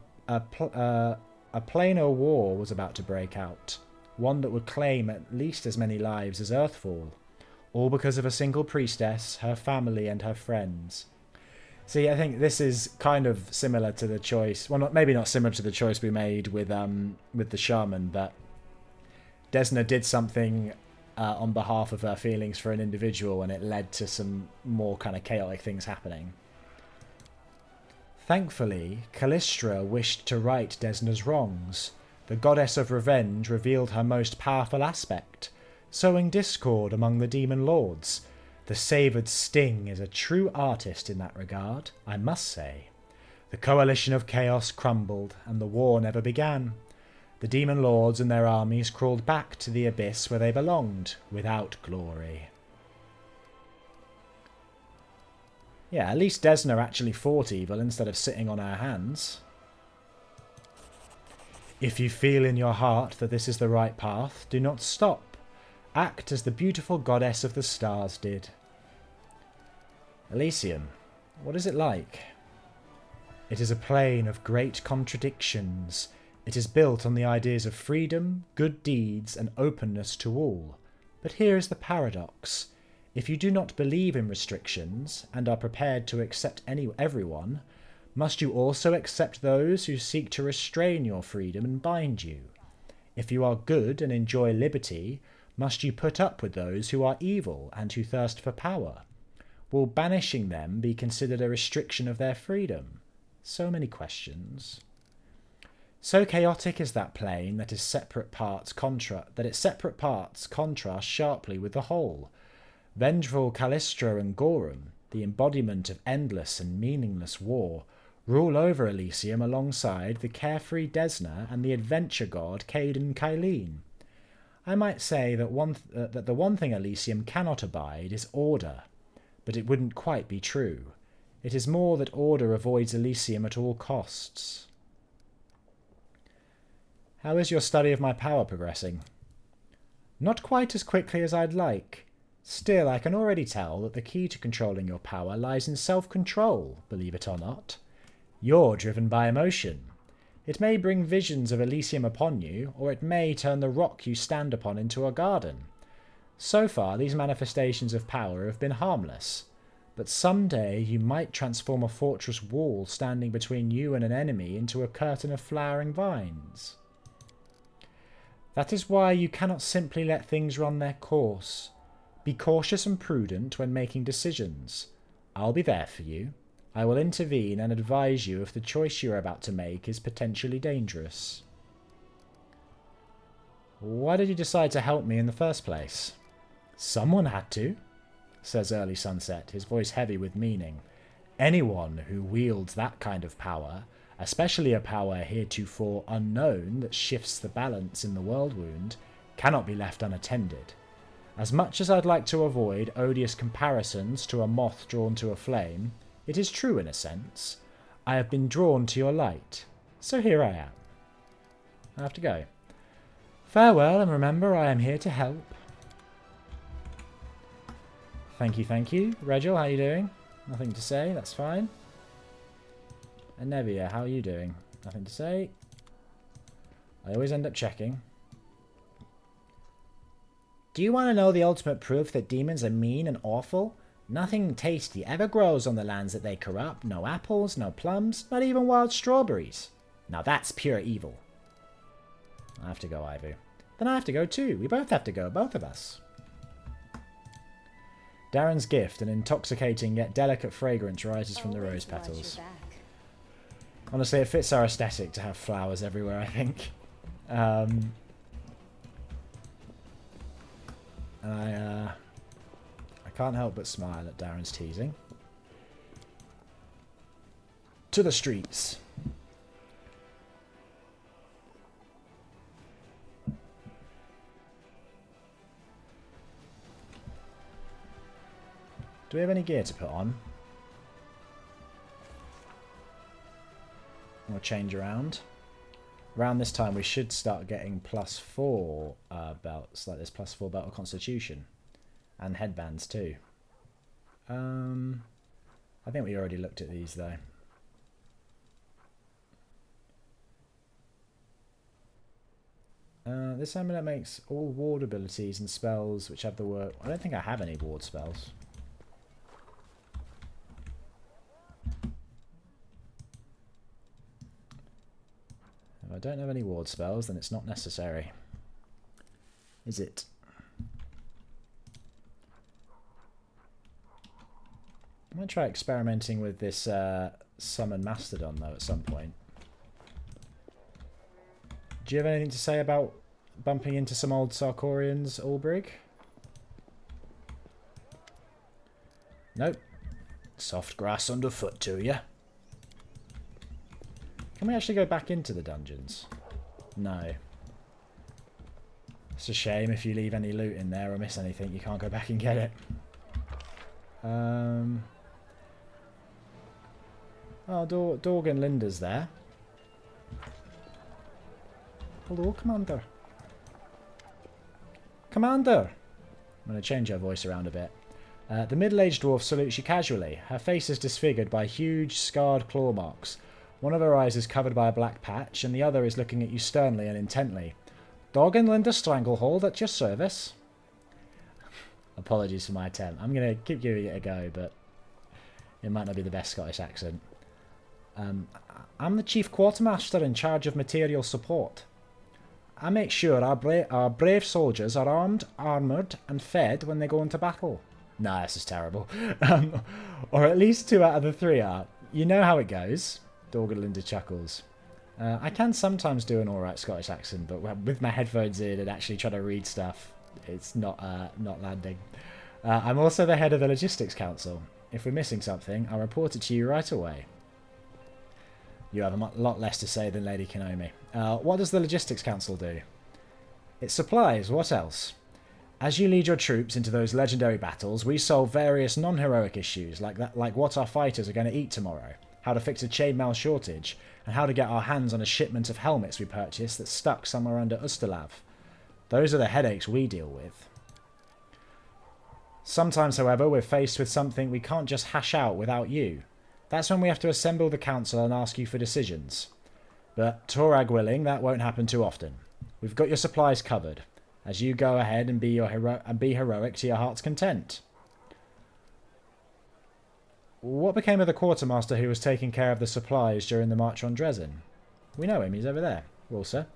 planar war was about to break out, one that would claim at least as many lives as Earthfall, all because of a single priestess, her family, and her friends. See, I think this is kind of similar to the choice. Well, maybe not similar to the choice we made with the shaman, but Desna did something on behalf of her feelings for an individual, and it led to some more kind of chaotic things happening. Thankfully, Callistra wished to right Desna's wrongs. The goddess of revenge revealed her most powerful aspect, sowing discord among the demon lords. The savoured Sting is a true artist in that regard, I must say. The coalition of chaos crumbled, and the war never began. The demon lords and their armies crawled back to the abyss where they belonged, without glory. Yeah, at least Desna actually fought evil instead of sitting on her hands. If you feel in your heart that this is the right path, do not stop. Act as the beautiful goddess of the stars did. Elysium, what is it like? It is a plane of great contradictions. It is built on the ideas of freedom, good deeds, and openness to all. But here is the paradox. If you do not believe in restrictions, and are prepared to accept everyone, must you also accept those who seek to restrain your freedom and bind you? If you are good and enjoy liberty, must you put up with those who are evil and who thirst for power? Will banishing them be considered a restriction of their freedom? So many questions. So chaotic is that plane that its separate parts contrast sharply with the whole. Vengeful Callistra and Gorum, the embodiment of endless and meaningless war, rule over Elysium alongside the carefree Desna and the adventure god Caden Kylene. I might say that the one thing Elysium cannot abide is order, but it wouldn't quite be true. It is more that order avoids Elysium at all costs. How is your study of my power progressing? Not quite as quickly as I'd like. Still, I can already tell that the key to controlling your power lies in self-control, believe it or not. You're driven by emotion. It may bring visions of Elysium upon you, or it may turn the rock you stand upon into a garden. So far, these manifestations of power have been harmless, but someday you might transform a fortress wall standing between you and an enemy into a curtain of flowering vines. That is why you cannot simply let things run their course. Be cautious and prudent when making decisions. I'll be there for you. I will intervene and advise you if the choice you are about to make is potentially dangerous. Why did you decide to help me in the first place? Someone had to, says Early Sunset, his voice heavy with meaning. Anyone who wields that kind of power, especially a power heretofore unknown that shifts the balance in the world wound, cannot be left unattended. As much as I'd like to avoid odious comparisons to a moth drawn to a flame, it is true in a sense. I have been drawn to your light, so here I am. I have to go. Farewell, and remember I am here to help. Thank you. Regil, how are you doing? Nothing to say, that's fine. And Nevia, how are you doing? Nothing to say. I always end up checking. Do you want to know the ultimate proof that demons are mean and awful? Nothing tasty ever grows on the lands that they corrupt. No apples, no plums, not even wild strawberries. Now that's pure evil. I have to go, Ivu. Then I have to go too. We both have to go, both of us. Darren's gift, an intoxicating yet delicate fragrance rises from the rose petals. Honestly, it fits our aesthetic to have flowers everywhere, I think. And I can't help but smile at Darren's teasing. To the streets. Do we have any gear to put on? Or change around? Around this time we should start getting +4 belts, like this +4 belt of Constitution. And headbands too. I think we already looked at these though. This amulet makes all ward abilities and spells which have the word... I don't think I have any ward spells. If I don't have any ward spells, then it's not necessary. Is it? I might try experimenting with this summon Mastodon though at some point. Do you have anything to say about bumping into some old Sarkorians, Ulbrig? Nope. Soft grass underfoot to you. Can we actually go back into the dungeons? No. It's a shame if you leave any loot in there or miss anything, you can't go back and get it. Oh, Dorgan Linda's there. Hello, Commander. Commander! I'm going to change her voice around a bit. The middle-aged dwarf salutes you casually. Her face is disfigured by huge, scarred claw marks. One of her eyes is covered by a black patch, and the other is looking at you sternly and intently. Dorgan Linda Stranglehold at your service. Apologies for my attempt. I'm going to keep giving it a go, but it might not be the best Scottish accent. I'm the Chief Quartermaster in charge of material support. I make sure our brave soldiers are armed, armoured, and fed when they go into battle. Nah, this is terrible. Or at least 2 out of the 3 are. You know how it goes. Dorgan Linda chuckles. I can sometimes do an alright Scottish accent, but with my headphones in and actually trying to read stuff, it's not landing. I'm also the head of the Logistics Council. If we're missing something, I'll report it to you right away. You have a lot less to say than Lady Kenomi. What does the Logistics Council do? It supplies, what else? As you lead your troops into those legendary battles, we solve various non-heroic issues, like what our fighters are going to eat tomorrow, how to fix a chainmail shortage, and how to get our hands on a shipment of helmets we purchased that's stuck somewhere under Ustalav. Those are the headaches we deal with. Sometimes, however, we're faced with something we can't just hash out without you. That's when we have to assemble the council and ask you for decisions. But, Torag willing, that won't happen too often. We've got your supplies covered, as you go ahead and be heroic to your heart's content. What became of the quartermaster who was taking care of the supplies during the march on Dresden? We know him, he's over there. Walser.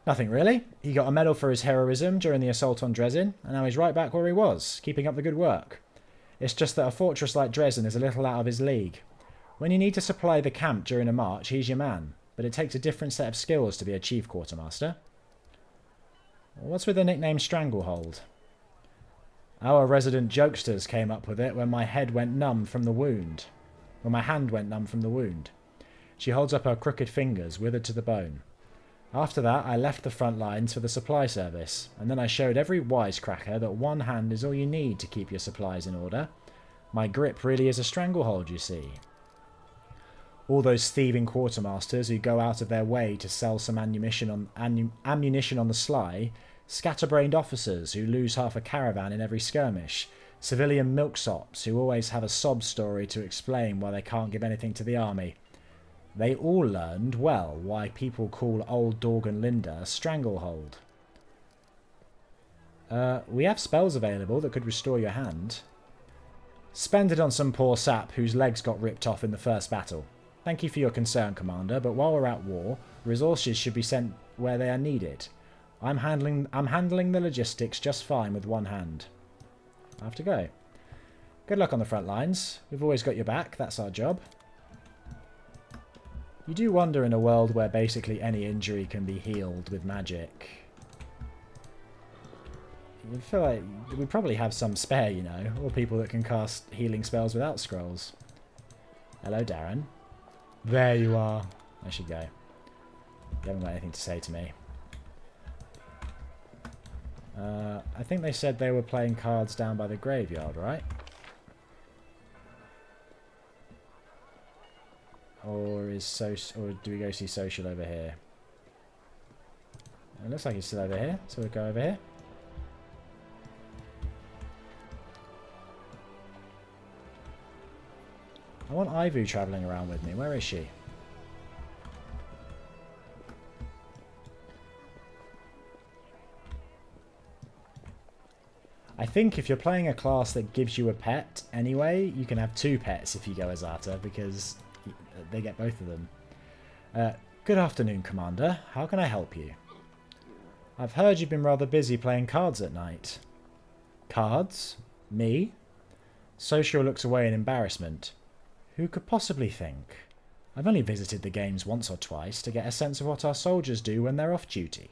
Nothing really. He got a medal for his heroism during the assault on Dresden, and now he's right back where he was, keeping up the good work. It's just that a fortress like Dresden is a little out of his league. When you need to supply the camp during a march, he's your man, but it takes a different set of skills to be a chief quartermaster. What's with the nickname Stranglehold? Our resident jokesters came up with it when my head went numb from the wound. When my hand went numb from the wound. She holds up her crooked fingers, withered to the bone. After that, I left the front lines for the supply service, and then I showed every wisecracker that one hand is all you need to keep your supplies in order. My grip really is a stranglehold, you see. All those thieving quartermasters who go out of their way to sell some ammunition on the sly, scatterbrained officers who lose half a caravan in every skirmish, civilian milksops who always have a sob story to explain why they can't give anything to the army. They all learned, well, why people call old Dorgan Linda a stranglehold. We have spells available that could restore your hand. Spend it on some poor sap whose legs got ripped off in the first battle. Thank you for your concern, Commander, but while we're at war, resources should be sent where they are needed. I'm handling the logistics just fine with one hand. I have to go. Good luck on the front lines. We've always got your back, that's our job. You do wonder, in a world where basically any injury can be healed with magic, you feel like we probably have some spare, you know, or people that can cast healing spells without scrolls. Hello, Darren. There you are. I should go. You haven't got anything to say to me. I think they said they were playing cards down by the graveyard, right? Or do we go see social over here? It looks like he's still over here, so we'll go over here. I want Ivu travelling around with me. Where is she? I think if you're playing a class that gives you a pet anyway, you can have 2 pets if you go Azata, because they get both of them. Good afternoon, Commander. How can I help you? I've heard you've been rather busy playing cards at night. Cards? Me? Social looks away in embarrassment. Who could possibly think? I've only visited the games once or twice to get a sense of what our soldiers do when they're off duty.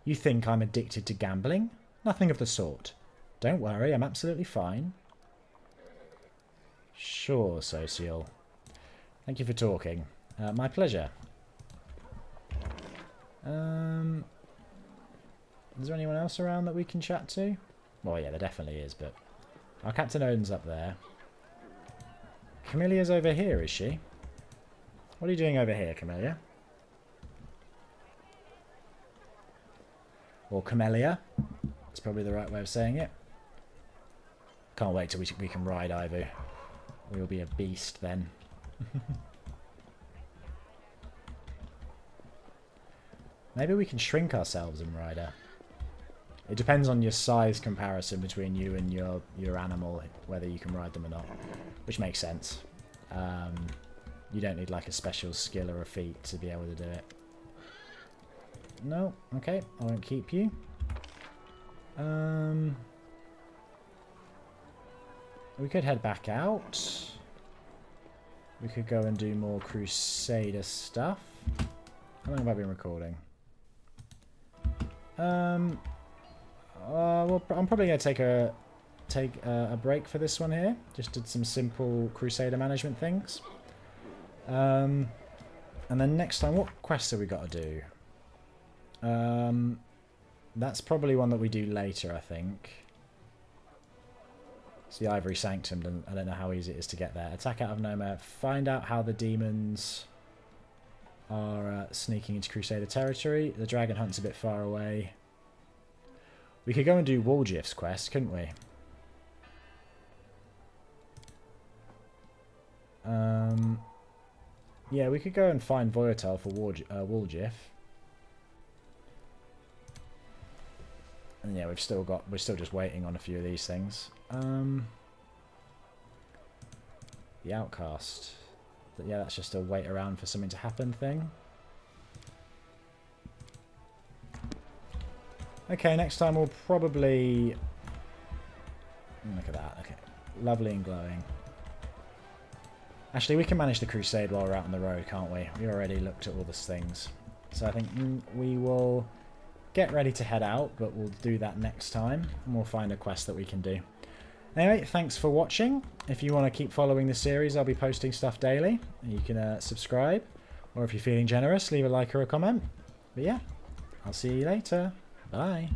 You think I'm addicted to gambling? Nothing of the sort. Don't worry, I'm absolutely fine. Sure, Social. Thank you for talking. My pleasure. Is there anyone else around that we can chat to? Well, yeah, there definitely is, but... Our Captain Odin's up there. Camillia's over here, is she? What are you doing over here, Camilla? Or Camellia. That's probably the right way of saying it. Can't wait till we can ride Ivu. We'll be a beast then. Maybe we can shrink ourselves and ride her. It depends on your size comparison between you and your animal, whether you can ride them or not. Which makes sense. You don't need like a special skill or a feat to be able to do it. No, okay, I won't keep you. We could head back out. We could go and do more Crusader stuff. How long have I been recording? Well, I'm probably going to take a break for this one here. Just did some simple Crusader management things. And then next time, what quests have we got to do? That's probably one that we do later, I think. It's the Ivory Sanctum. I don't know how easy it is to get there. Attack out of nowhere. Find out how the demons are sneaking into Crusader territory. The Dragon Hunt's a bit far away. We could go and do Walgif's quest, couldn't we? Yeah, we could go and find Voyatel for Walgif. And yeah, we're still just waiting on a few of these things. The Outcast. Yeah, that's just a wait around for something to happen thing. Okay, next time we'll probably... Look at that, okay. Lovely and glowing. Actually, we can manage the Crusade while we're out on the road, can't we? We already looked at all these things. So I think we will get ready to head out, but we'll do that next time. And we'll find a quest that we can do. Anyway, thanks for watching. If you want to keep following the series, I'll be posting stuff daily. You can subscribe. Or if you're feeling generous, leave a like or a comment. But yeah, I'll see you later. Bye.